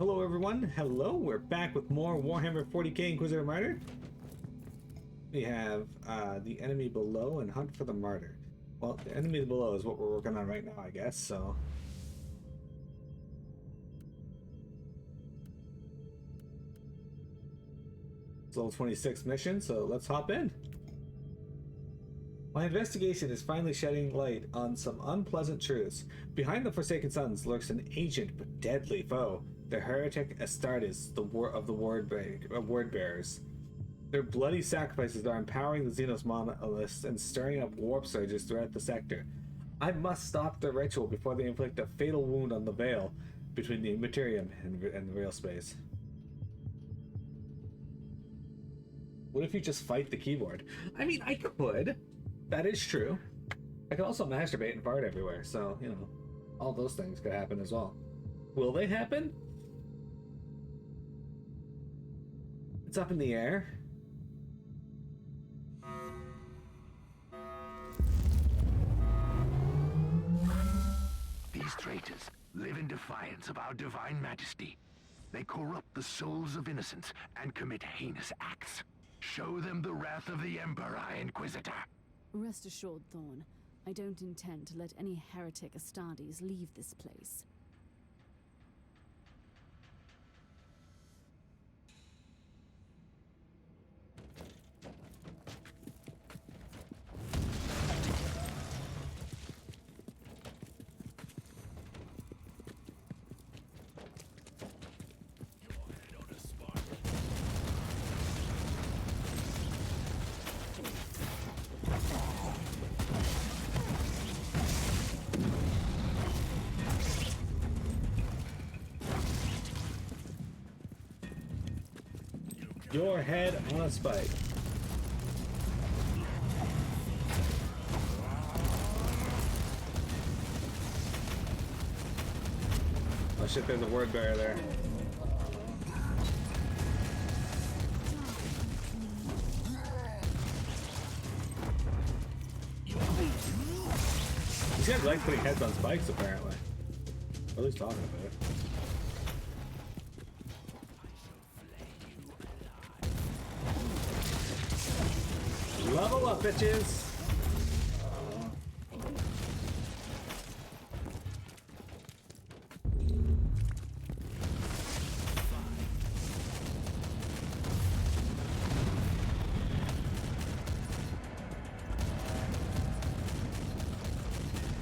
Hello everyone, hello, we're back with more Warhammer 40k Inquisitor Martyr. We have the enemy below and hunt for the Martyr. Well, the enemy below is what we're working on right now, I guess, so... It's level 26 mission, so let's hop in. My investigation is finally shedding light on some unpleasant truths. Behind the Forsaken Sons lurks an ancient but deadly foe, the heretic Astartes, of the Word Bearers. Their bloody sacrifices are empowering the Xenos monoliths and stirring up warp surges throughout the sector. I must stop their ritual before they inflict a fatal wound on the veil between the Materium and the real space. What if you just fight the keyboard? I mean, I could. That is true. I could also masturbate and fart everywhere, so, you know, all those things could happen as well. Will they happen? It's up in the air. These traitors live in defiance of our divine majesty. They corrupt the souls of innocents and commit heinous acts. Show them the wrath of the Emperor, Inquisitor. Rest assured, Thorn. I don't intend to let any heretic Astartes leave this place. Your head on a spike. Oh shit, there's a word bearer there. These guys like putting heads on spikes, apparently. Or at least talking about it. Level up, bitches!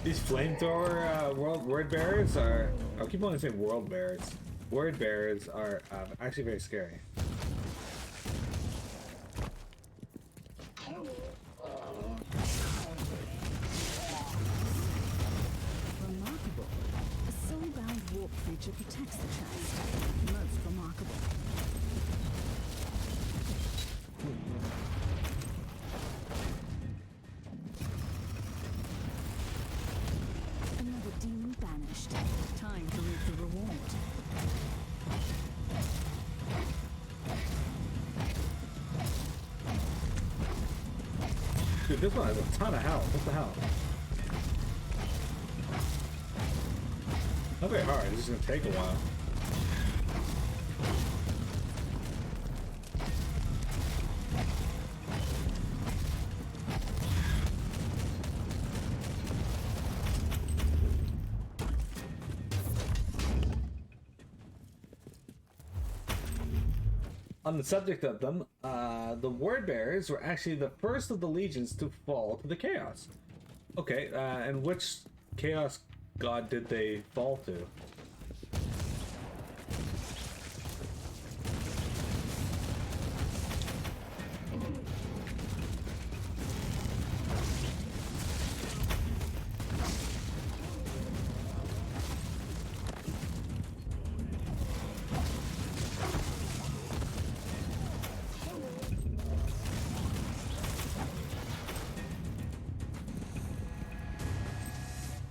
These flamethrower word bearers are... I keep wanting to say world bearers. Word bearers are actually very scary. Creature protects the chest. Most remarkable. Another demon banished. Time to reap the reward. Dude, this one has a ton of health. What the hell? Not very hard, it's just gonna take a while. On the subject of them, the Word Bearers were actually the first of the legions to fall to the Chaos. Okay, and which Chaos god did they fall to?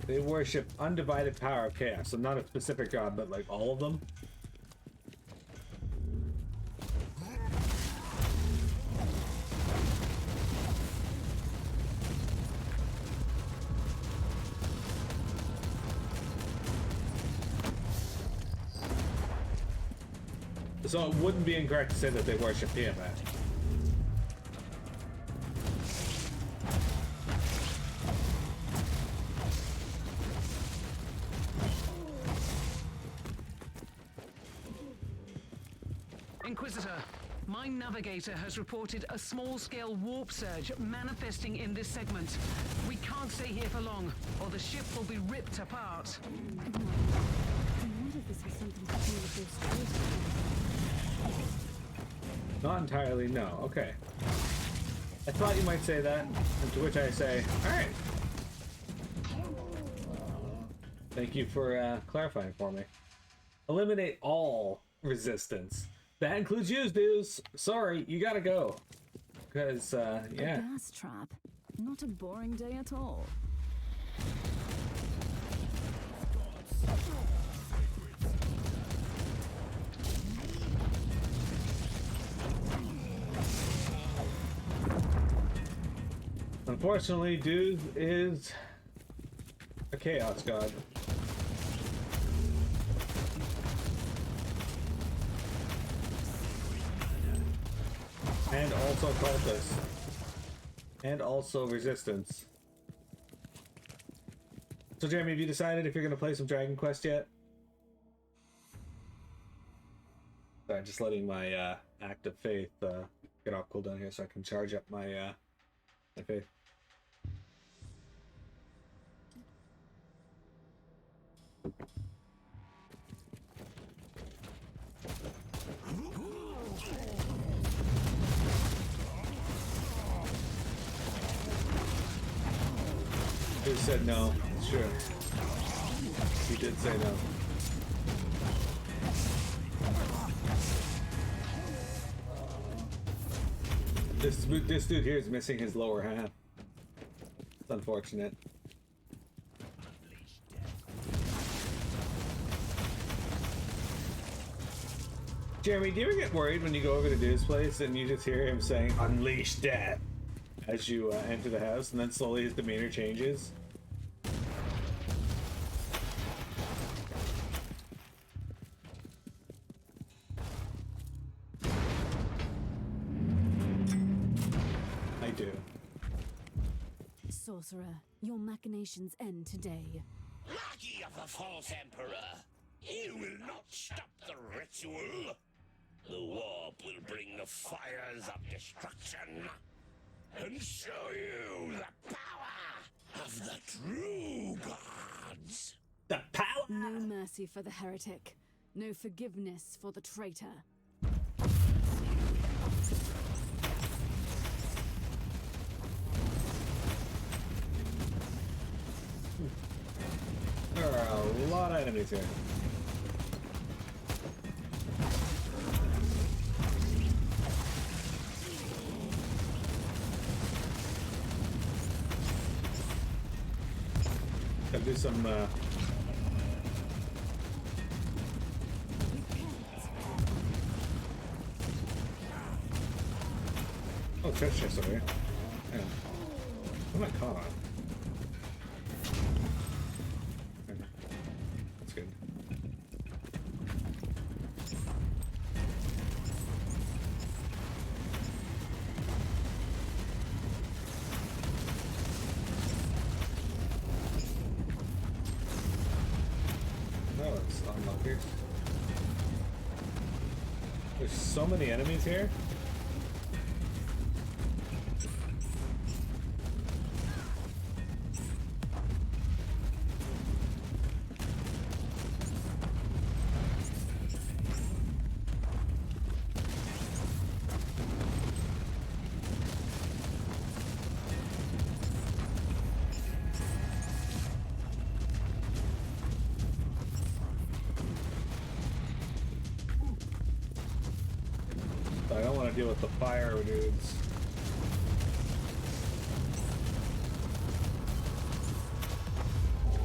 They worship undivided power of chaos, so not a specific god, but like all of them. So it wouldn't be incorrect to say that they worship Tiamat. Inquisitor, my navigator has reported a small-scale warp surge manifesting in this segment. We can't stay here for long, or the ship will be ripped apart. What if this was something to do with those traitors? Not entirely, no. Okay. I thought you might say that, and to which I say, alright. Thank you for clarifying for me. Eliminate all resistance. That includes you, dudes. Sorry, you gotta go. Because, yeah. A gas trap. Not a boring day at all. Unfortunately, dude is a chaos god. And also cultists. And also resistance. So Jeremy, have you decided if you're going to play some Dragon Quest yet? Sorry, just letting my Act of Faith get off cooldown here so I can charge up my my faith. Who said no? Sure. He did say no. This dude here is missing his lower half. It's unfortunate. Jeremy, do you ever get worried when you go over to dude's place and you just hear him saying "Unleash death" as you enter the house, and then slowly his demeanor changes? I do. Sorcerer, your machinations end today. Lackey of the false emperor, you will not stop the ritual. The warp will bring the fires of destruction and show you the power of the true gods. The power! No mercy for the heretic. No forgiveness for the traitor. There are a lot of enemies here. Gotta do some, Oh, chest chest over here. Yeah. What am I caught on? Okay. That's good. Oh, it's unlocked. There's so many enemies here. I don't want to deal with the fire dudes.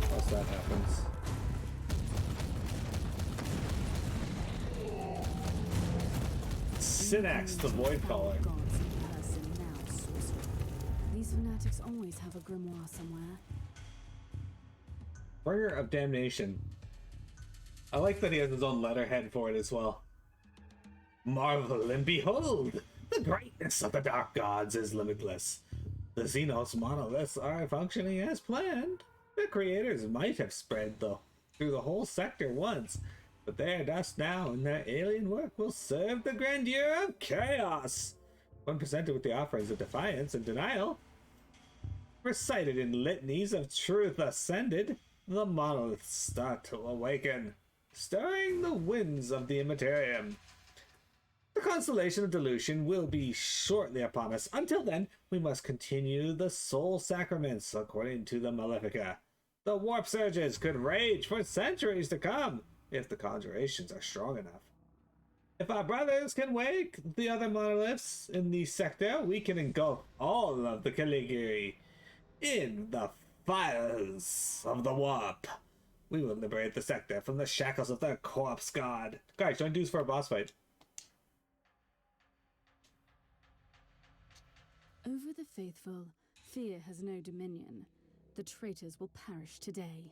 Unless that happens. Synax, the Void Caller. Gods in person now, sorcerer. These fanatics always have a grimoire somewhere. Bringer of Damnation. I like that he has his own letterhead for it as well. Marvel and behold! The greatness of the Dark Gods is limitless. The Xenos monoliths are functioning as planned. The creators might have spread through the whole sector once, but they are dust now, and their alien work will serve the grandeur of chaos. When presented with the offerings of defiance and denial, recited in litanies of truth ascended, the monoliths start to awaken, stirring the winds of the immaterium. The constellation of dilution will be shortly upon us. Until then, we must continue the soul sacraments according to the Malefica. The warp surges could rage for centuries to come if the conjurations are strong enough. If our brothers can wake the other monoliths in the sector, we can engulf all of the Caligari in the fires of the warp. We will liberate the sector from the shackles of the corpse god. Guys, join dudes for a boss fight. Over the faithful, fear has no dominion. The traitors will perish today.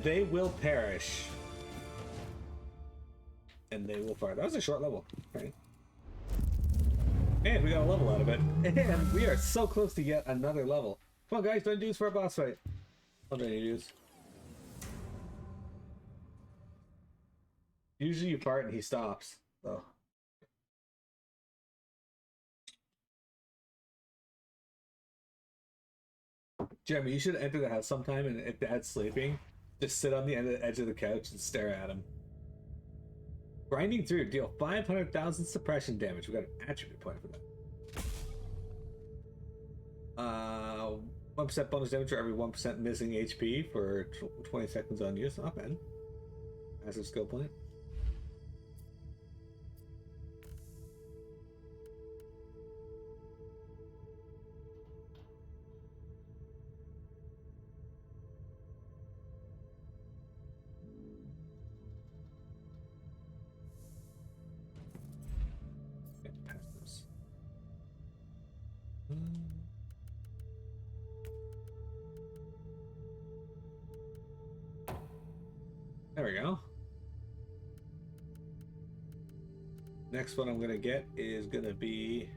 They will perish. And they will fire. That was a short level. Right. And we got a level out of it. And we are so close to yet another level. Come on, guys, join dudes for a boss fight. I'll join you dudes. Usually you fart and he stops. So. Jeremy, you should enter the house sometime, and if Dad's sleeping, just sit on the edge of the couch and stare at him. Grinding through, deal 500,000 suppression damage. We got an attribute point for that. 1% bonus damage for every 1% missing HP for 20 seconds on use. Not bad. Massive skill point. There we go. Next one I'm gonna get is gonna be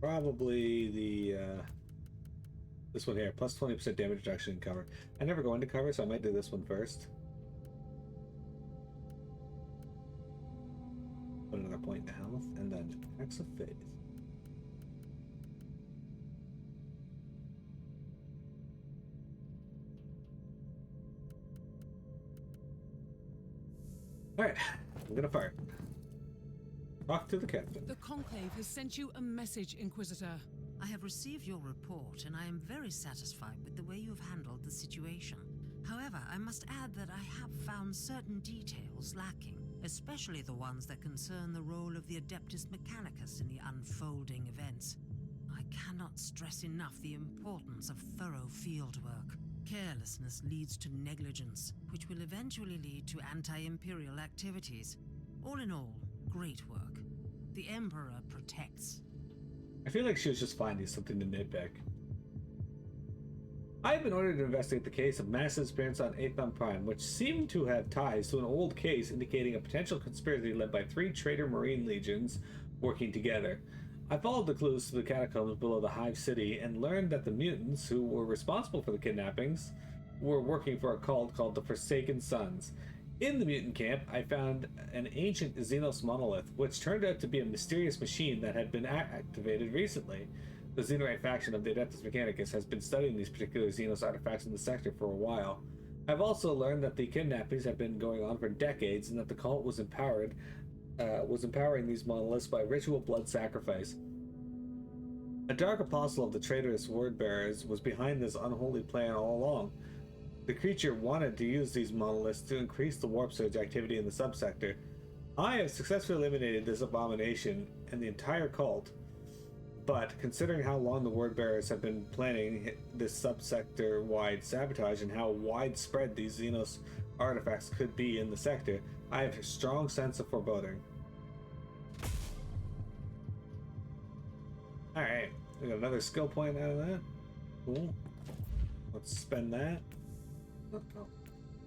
probably the this one here, plus 20% damage reduction in cover. I never go into cover, so I might do this one first. Put another point in health, and then Axe of Faith. Alright, I'm gonna fire. Talk to the captain. The Conclave has sent you a message, Inquisitor. I have received your report, and I am very satisfied with the way you've handled the situation. However, I must add that I have found certain details lacking, especially the ones that concern the role of the Adeptus Mechanicus in the unfolding events. I cannot stress enough the importance of thorough fieldwork. Carelessness leads to negligence, which will eventually lead to anti-imperial activities. All in all, great work. The Emperor protects. I feel like she was just finding something to nitpick. I have been ordered to investigate the case of mass disappearance on Aethon Prime, which seemed to have ties to an old case indicating a potential conspiracy led by 3 traitor Marine legions working together. I followed the clues to the catacombs below the Hive City and learned that the mutants who were responsible for the kidnappings were working for a cult called the Forsaken Sons. In the mutant camp, I found an ancient Xenos monolith, which turned out to be a mysterious machine that had been activated recently. The Xenorite faction of the Adeptus Mechanicus has been studying these particular Xenos artifacts in the sector for a while. I've also learned that the kidnappings have been going on for decades and that the cult was empowering these monoliths by ritual blood sacrifice. A dark apostle of the traitorous word-bearers was behind this unholy plan all along. The creature wanted to use these monoliths to increase the warp surge activity in the subsector. I have successfully eliminated this abomination and the entire cult, but considering how long the word-bearers have been planning this subsector-wide sabotage and how widespread these Xenos artifacts could be in the sector, I have a strong sense of foreboding. Alright, we got another skill point out of that. Cool. Let's spend that. Oh, no,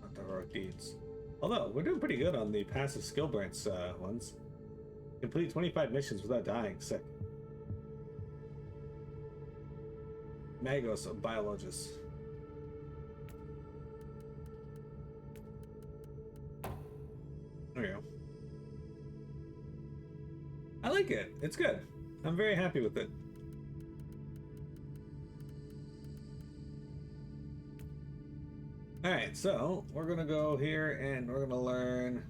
not the heroic deeds. Although, we're doing pretty good on the passive skill points ones. Complete 25 missions without dying. Sick. Magos, a biologist. There we go. I like it. It's good. I'm very happy with it. Alright, so we're gonna go here and we're gonna learn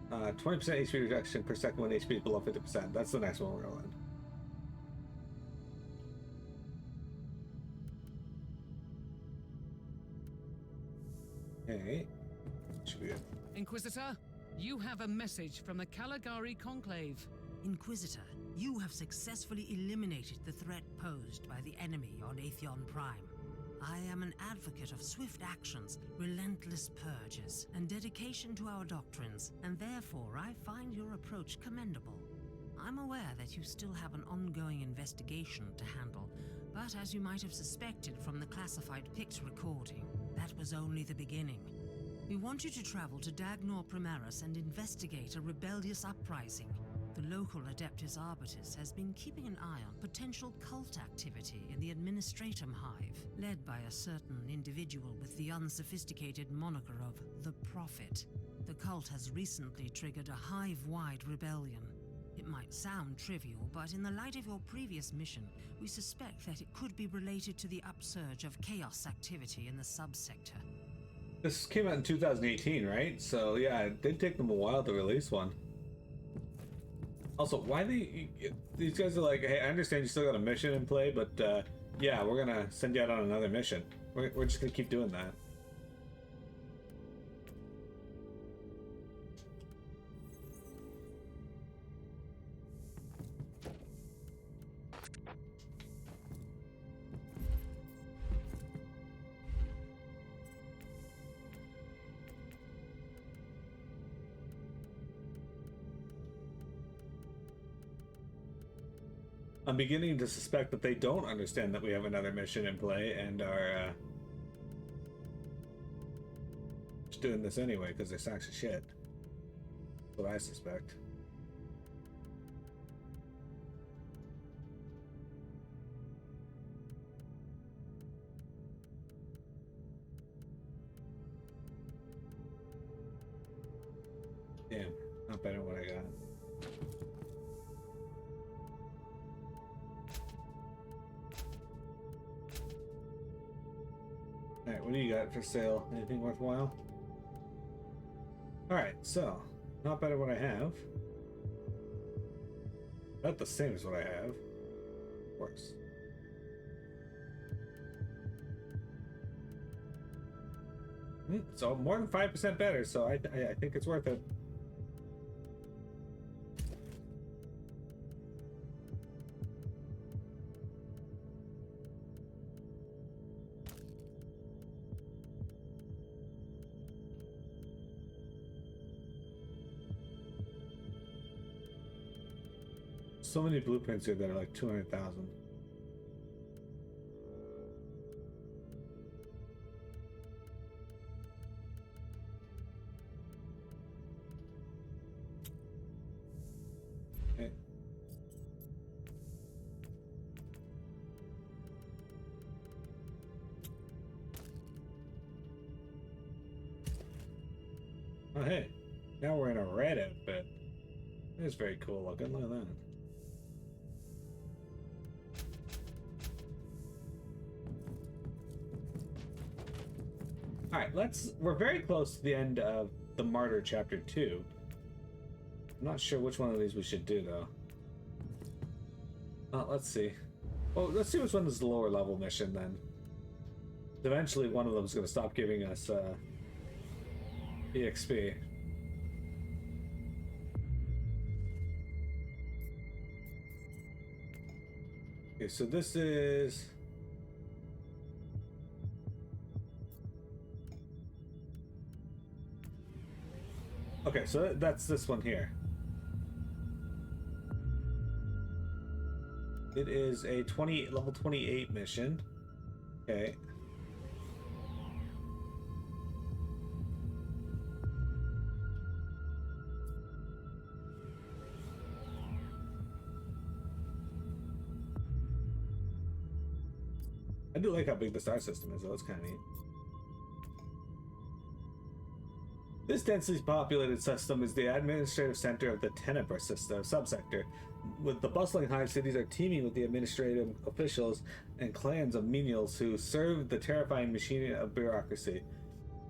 20% HP reduction per second when HP is below 50%. That's the next one we're gonna learn. Okay. Should be good. Inquisitor, you have a message from the Caligari Conclave. Inquisitor, you have successfully eliminated the threat posed by the enemy on Atheon Prime. I am an advocate of swift actions, relentless purges, and dedication to our doctrines, and therefore I find your approach commendable. I'm aware that you still have an ongoing investigation to handle, but as you might have suspected from the classified Pict recording, that was only the beginning. We want you to travel to Dagnor Primaris and investigate a rebellious uprising. The local Adeptus Arbitus has been keeping an eye on potential cult activity in the Administratum Hive, led by a certain individual with the unsophisticated moniker of the Prophet. The cult has recently triggered a hive-wide rebellion. It might sound trivial, but in the light of your previous mission, we suspect that it could be related to the upsurge of chaos activity in the subsector. This came out in 2018, right? So yeah, it did take them a while to release one. Also, why these guys are like, hey, I understand you still got a mission in play, but yeah, we're gonna send you out on another mission. We're just gonna keep doing that. I'm beginning to suspect that they don't understand that we have another mission in play and are just doing this anyway because they're sacks of shit. That's what I suspect. Damn, not better than what I got. Alright, what do you got for sale? Anything worthwhile? Alright, so, not better what I have. About the same as what I have. Worse. So, more than 5% better, so I think it's worth it. So many blueprints here that are like 200,000. Okay. Oh hey, now we're in a red outfit. It's very cool looking. Look at that. Alright, we're very close to the end of the Martyr Chapter 2. I'm not sure which one of these we should do, though. Let's see. Well, let's see which one is the lower level mission, then. Eventually, one of them is going to stop giving us, EXP. Okay, so this is... Okay, so that's this one here. It is a level 28 mission. Okay. I do like how big the star system is, though. It's kind of neat. This densely populated system is the administrative center of the Tenebra system subsector. With the bustling hive cities are teeming with the administrative officials and clans of menials who serve the terrifying machine of bureaucracy.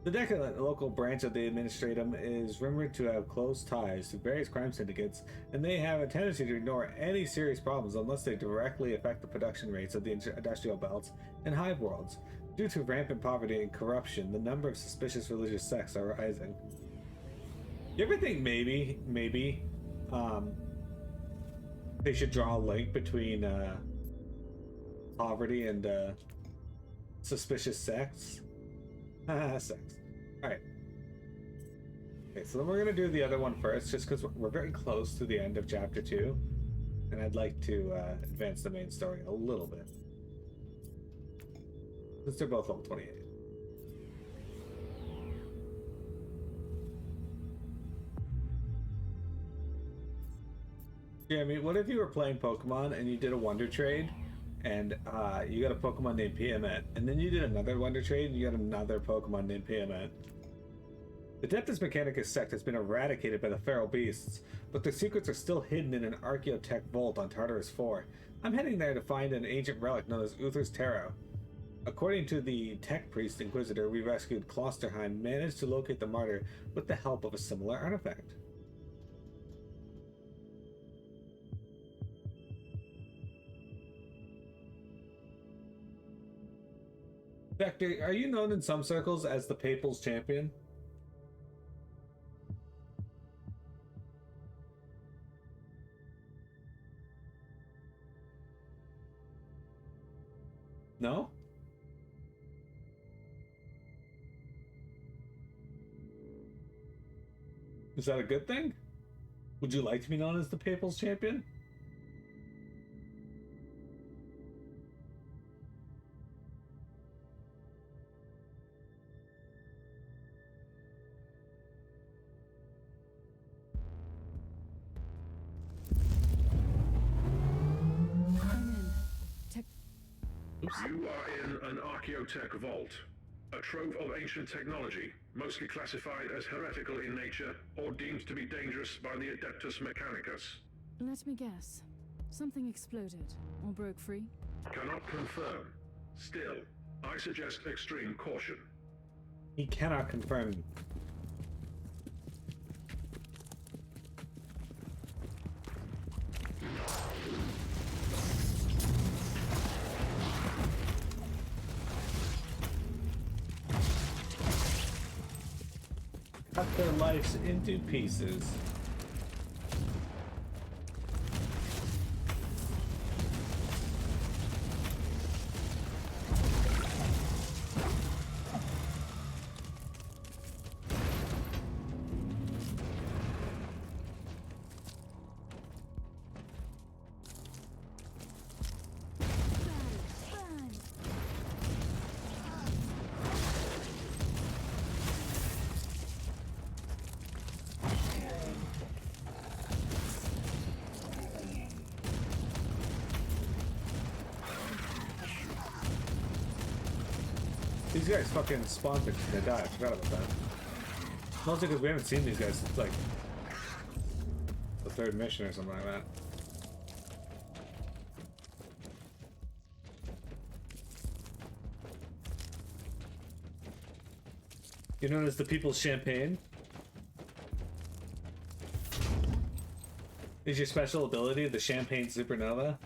The decadent local branch of the administratum is rumored to have close ties to various crime syndicates, and they have a tendency to ignore any serious problems unless they directly affect the production rates of the industrial belts and hive worlds. Due to rampant poverty and corruption, the number of suspicious religious sects are rising. You ever think maybe, they should draw a link between poverty and suspicious sects? Sex. Alright. Okay, so then we're going to do the other one first, just because we're very close to the end of Chapter 2. And I'd like to advance the main story a little bit. Since they're both level 28. Jeremy, what if you were playing Pokemon and you did a Wonder Trade? And you got a Pokemon named Piamet, and then you did another Wonder Trade and you got another Pokemon named Piamet. The Deptus Mechanicus sect has been eradicated by the feral beasts, but their secrets are still hidden in an Archaeotech vault on Tartarus 4. I'm heading there to find an ancient relic known as Uther's Tarot. According to the tech priest Inquisitor we rescued, Klosterheim managed to locate the Martyr with the help of a similar artifact. Vector, are you known in some circles as the Papal's Champion? No? Is that a good thing? Would you like to be known as the Papal's Champion? You are in an Archaeotech vault, a trove of ancient technology, mostly classified as heretical in nature or deemed to be dangerous by the Adeptus Mechanicus. Let me guess. Something exploded or broke free? Cannot confirm. Still, I suggest extreme caution. He cannot confirm. Cut their lives into pieces. These guys fucking spawned and they died. I forgot about that. Mostly because we haven't seen these guys since like the third mission or something like that. You're known as the People's Champagne. Is your special ability the Champagne Supernova?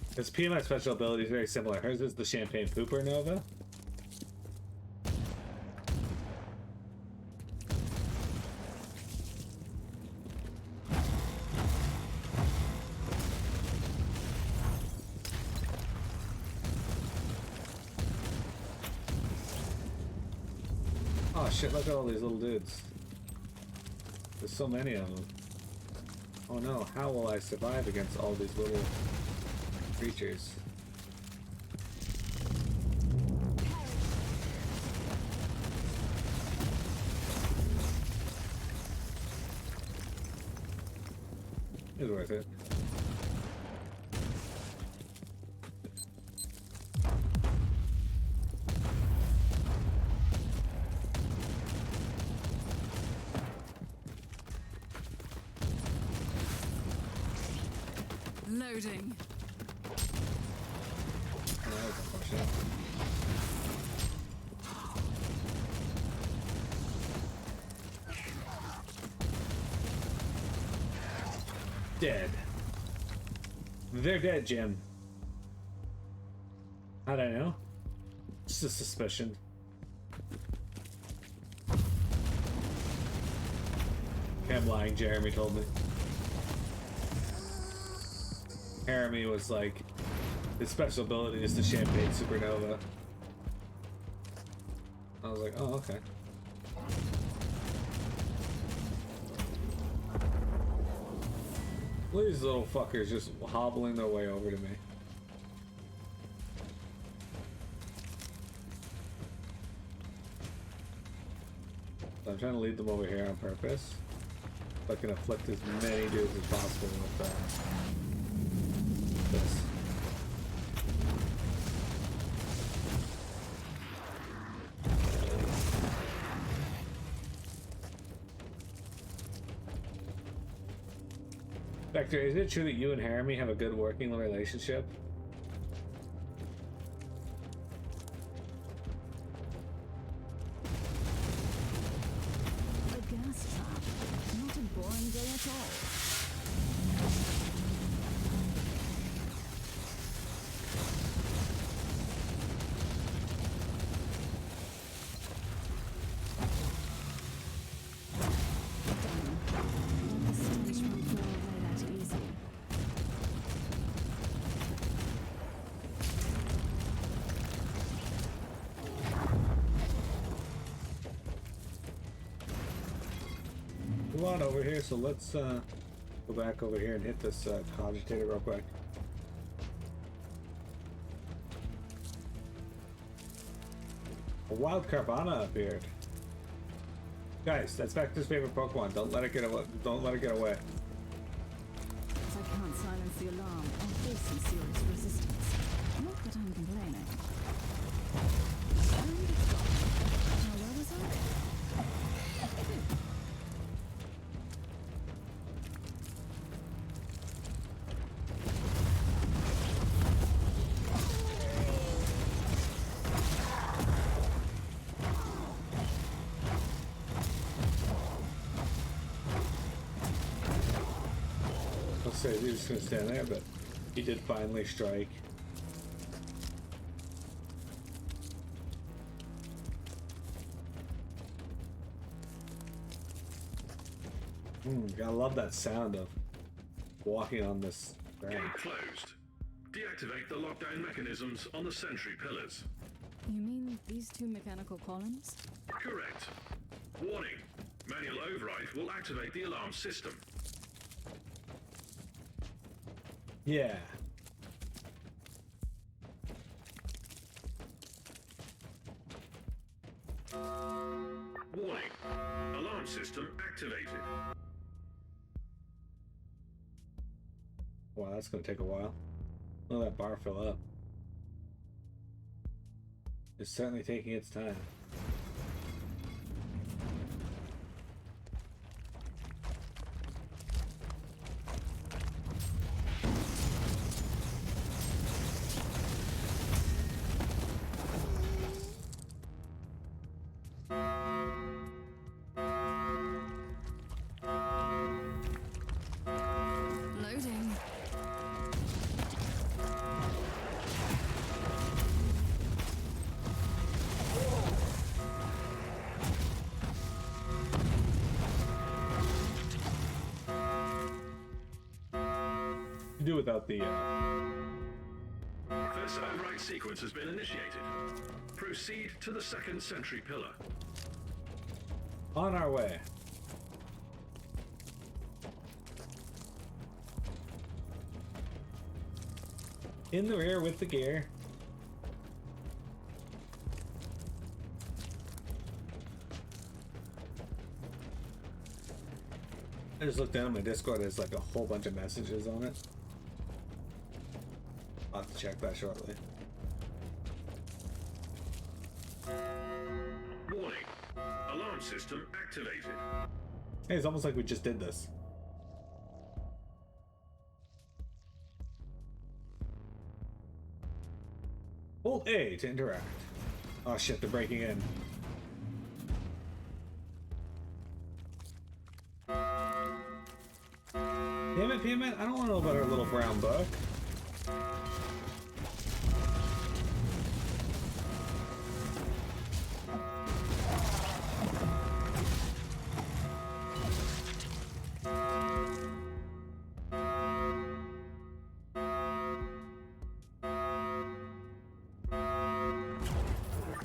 Because PMI's special ability is very similar. Hers is the Champagne Pooper Nova. shit, look at all these little dudes. There's so many of them. Oh no, how will I survive against all these little creatures? It's worth it. Loading. Oh, that was unfortunate. Dead. They're dead, Jim. How'd I know? Just a suspicion. I'm lying, Jeremy told me. Jeremy was like, his special ability is the champagne supernova. I was like, oh, okay. Look at these little fuckers just hobbling their way over to me. So I'm trying to lead them over here on purpose. So I can afflict as many dudes as possible with this. Vector, is it true that you and Haremy have a good working relationship? A gas trap. Not a boring day at all. On over here, so let's go back over here and hit this cogitator real quick. A wild Carvana appeared. Guys, that's Vector's favorite Pokemon. Don't let it get away. Don't let it get away. As I can't silence the alarm, I'll face some serious resistance. Not that I'm complaining. And it's gone. Now where was I? He was just gonna stand there, but he did finally strike. Gotta love that sound of walking on this ground. Gate closed. Deactivate the lockdown mechanisms on the sentry pillars. You mean these two mechanical columns? Correct. Warning. Manual override will activate the alarm system. Yeah. Warning. Alarm system activated. Wow, that's gonna take a while. Let that bar fill up. It's certainly taking its time. Loading. Do without the First override sequence has been initiated. Proceed to the second sentry pillar. On our way. In the rear with the gear. I just looked down at my Discord, there's like a whole bunch of messages on it. I'll have to check that shortly. Warning. Alarm system activated. Hey, it's almost like we just did this. Hold A to interact. Oh shit, they're breaking in. Damn it, I don't want to know about our little brown book.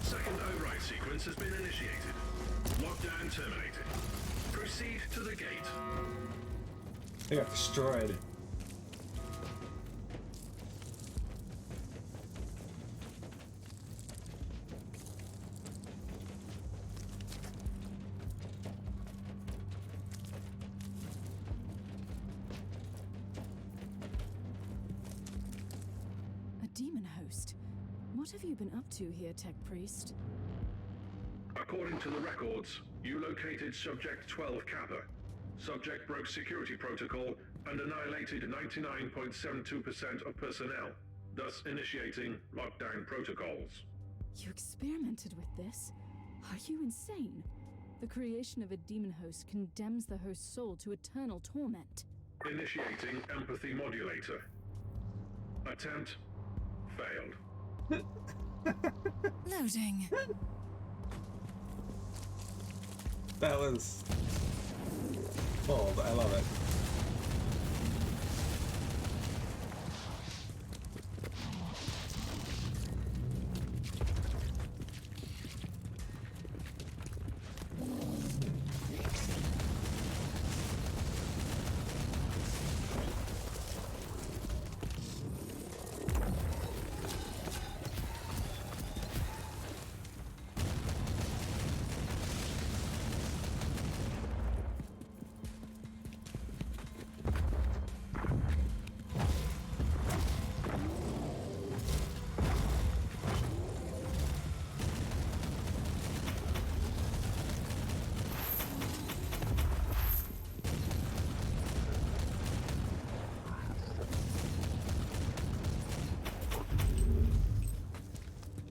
Second override sequence has been initiated. Lockdown terminated. Proceed to the gate. They got destroyed. A demon host. What have you been up to here, Tech Priest? According to the records, you located Subject 12 Kappa. Subject broke security protocol and annihilated 99.72% of personnel, thus initiating lockdown protocols. You experimented with this? Are you insane? The creation of a demon host condemns the host's soul to eternal torment. Initiating empathy modulator. Attempt failed. Loading. That was bold. I love it.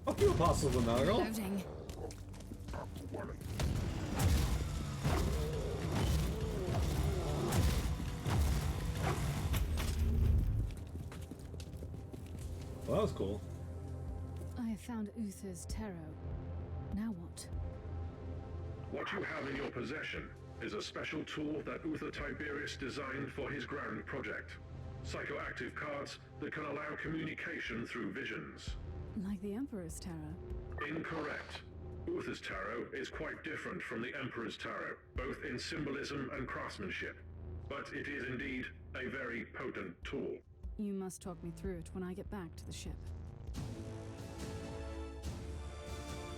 Fuck you, Apostles of Nottingham. Loading. Well, that was cool. I have found Uther's tarot. Now what? What you have in your possession is a special tool that Uther Tiberius designed for his ground project. Psychoactive cards that can allow communication through visions. Like the Emperor's tarot? Incorrect. Uther's tarot is quite different from the Emperor's tarot, both in symbolism and craftsmanship. But it is indeed a very potent tool. You must talk me through it when I get back to the ship.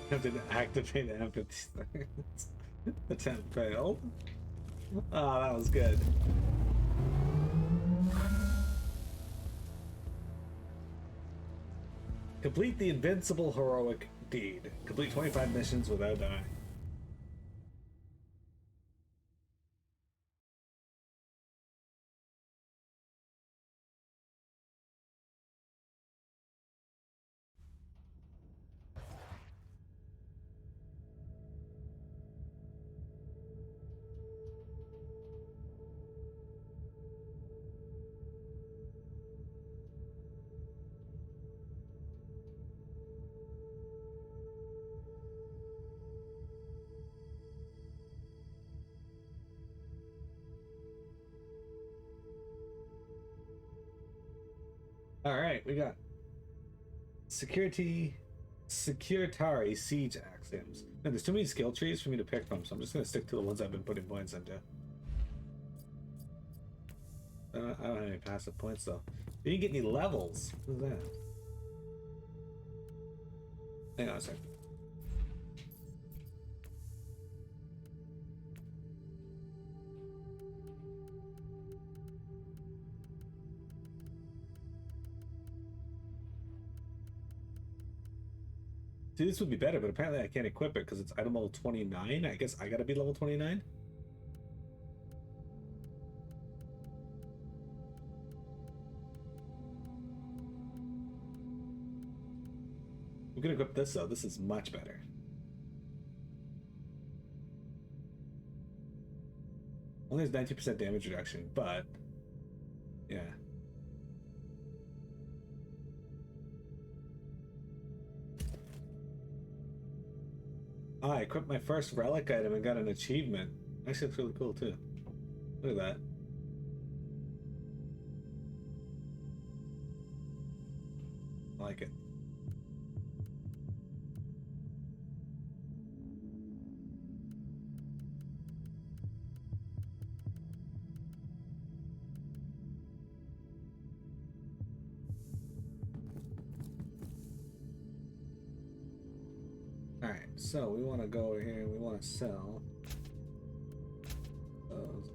Attempted to activate empathy. Attempt failed. Oh, that was good. Complete the invincible heroic deed. Complete 25 missions without dying. All right, we got security Securitari siege axioms. No, there's too many skill trees for me to pick from, so I'm just gonna stick to the ones I've been putting points into. I don't have any passive points though. You didn't get any levels. What's that? Hang on a second. See, this would be better, but apparently I can't equip it because it's item level 29. I guess I gotta be level 29. We can equip this though. This is much better. Only has 90% damage reduction, but yeah. I equipped my first relic item and got an achievement. Actually, it's really cool too. Look at that. I like it. Alright, so we want to go over here and we want to sell those.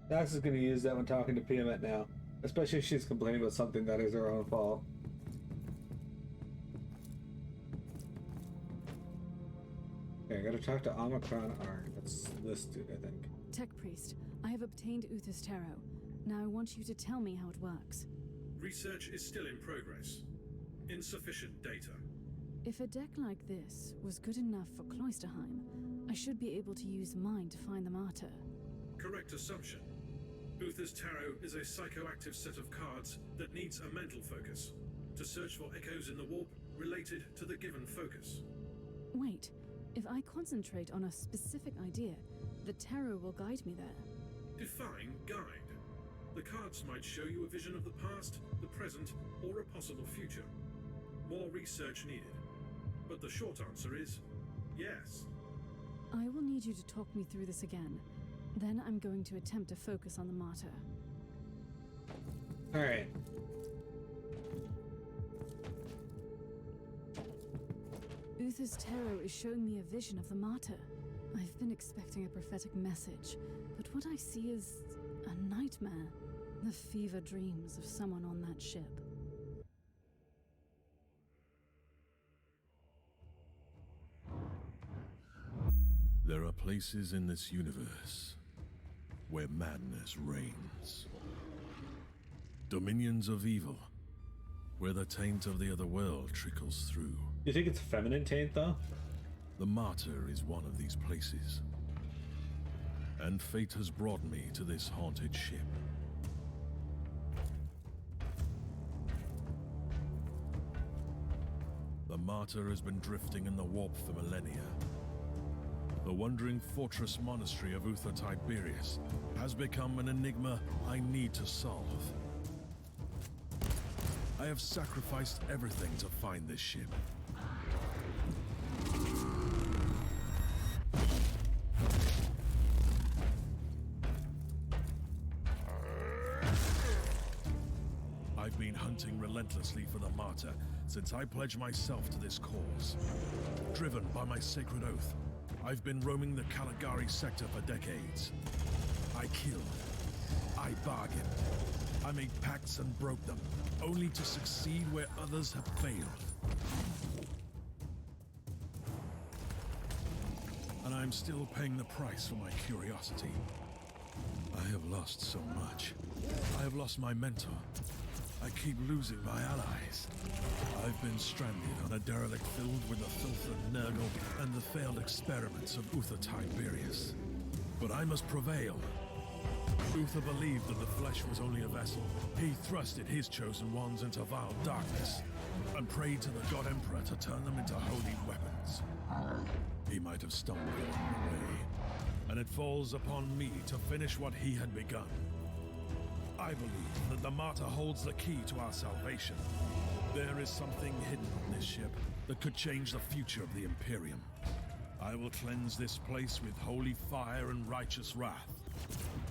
Dax is going to use that when talking to Piamet now, especially if she's complaining about something that is her own fault. Okay, I gotta talk to Omicron R. That's this dude, I think. Tech Priest, I have obtained Uther's tarot. Now I want you to tell me how it works. Research is still in progress. Insufficient data. If a deck like this was good enough for Cloisterheim, I should be able to use mine to find the Martyr. Correct assumption. Uther's Tarot is a psychoactive set of cards that needs a mental focus to search for echoes in the warp related to the given focus. Wait, if I concentrate on a specific idea, the tarot will guide me there. Define guide. The cards might show you a vision of the past, the present, or a possible future. More research needed. But the short answer is yes. I will need you to talk me through this again. Then I'm going to attempt to focus on the Martyr. Alright. Uther's tarot is showing me a vision of the Martyr. I've been expecting a prophetic message, but what I see is a nightmare. The fever dreams of someone on that ship. There are places in this universe where madness reigns. Dominions of evil, where the taint of the other world trickles through. You think it's feminine taint, though? The Martyr is one of these places. And fate has brought me to this haunted ship. The Martyr has been drifting in the warp for millennia. The wandering fortress monastery of Uther Tiberius has become an enigma I need to solve. I have sacrificed everything to find this ship. I've been hunting relentlessly for the Martyr since I pledged myself to this cause. Driven by my sacred oath, I've been roaming the Caligari sector for decades. I killed. I bargained. I made pacts and broke them, only to succeed where others have failed. And I'm still paying the price for my curiosity. I have lost so much. I have lost my mentor. I keep losing my allies. I've been stranded on a derelict filled with the filth of Nurgle and the failed experiments of Uther Tiberius. But I must prevail. Uther believed that the flesh was only a vessel. He thrusted his chosen ones into vile darkness. and prayed to the God Emperor to turn them into holy weapons. He might have stumbled along the way, and it falls upon me to finish what he had begun. I believe that the Martyr holds the key to our salvation. There is something hidden on this ship that could change the future of the Imperium. I will cleanse this place with holy fire and righteous wrath.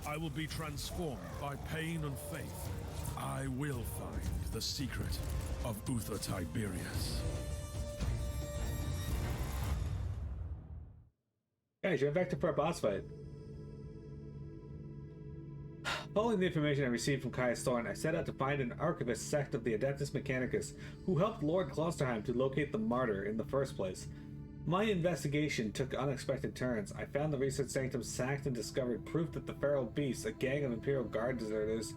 I will be transformed by pain and faith. I will find the secret of Uther Tiberius. Guys, you're infected for a boss fight. Following the information I received from Caius Thorn, I set out to find an archivist sect of the Adeptus Mechanicus who helped Lord Klosterheim to locate the Martyr in the first place. My investigation took unexpected turns. I found the research sanctum sacked and discovered proof that the Feral Beasts, a gang of Imperial Guard deserters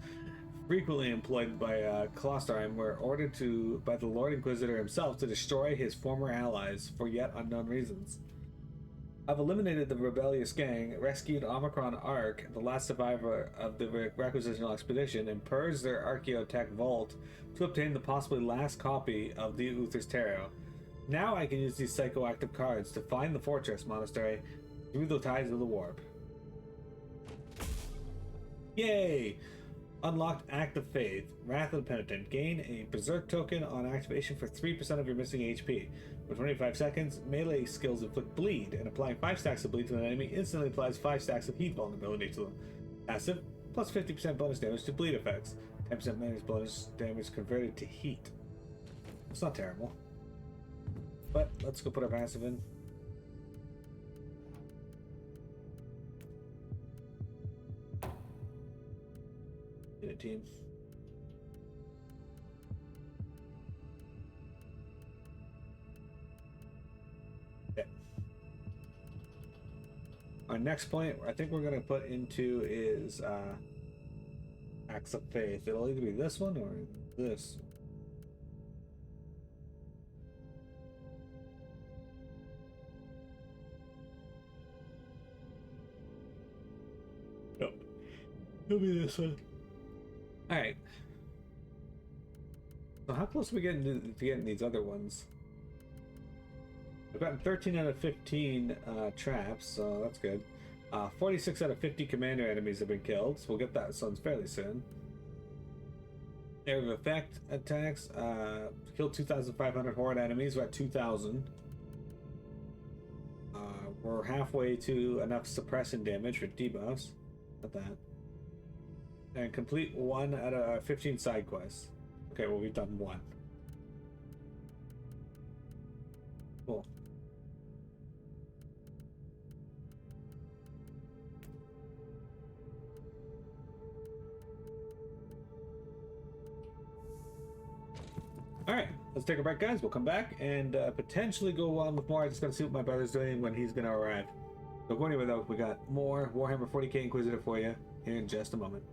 frequently employed by Klosterheim, were ordered by the Lord Inquisitor himself to destroy his former allies for yet unknown reasons. I've eliminated the rebellious gang, rescued Omicron Ark, the last survivor of the requisitional expedition, and purged their Archaeotech vault to obtain the possibly last copy of the Uther's Tarot. Now I can use these psychoactive cards to find the fortress monastery through the ties of the warp. Yay! Unlocked Act of Faith. Wrath of the Penitent. Gain a Berserk token on activation for 3% of your missing HP. For 25 seconds, melee skills inflict bleed, and applying 5 stacks of bleed to an enemy instantly applies 5 stacks of heat vulnerability to them. Passive, plus 50% bonus damage to bleed effects. 10% bonus damage converted to heat. It's not terrible. But let's go put our passive in. Get it, team. Okay. Our next point I think we're going to put into is Acts of Faith. It'll either be this one or this. Nope. It'll be this one. Alright. So how close are we getting to getting these other ones? I've gotten 13 out of 15 traps, so that's good. 46 out of 50 commander enemies have been killed, so we'll get that ones fairly soon. Area of effect attacks. Killed 2,500 horde enemies. We're at 2,000. We're halfway to enough suppressing damage for debuffs. At that. And complete 1 out of 15 side quests. Okay, well, we've done 1. Cool. Alright, let's take a break, guys. We'll come back and potentially go on with more. I just gotta see what my brother's doing when he's gonna arrive. So go anyway, though, we got more Warhammer 40k Inquisitor for you here in just a moment.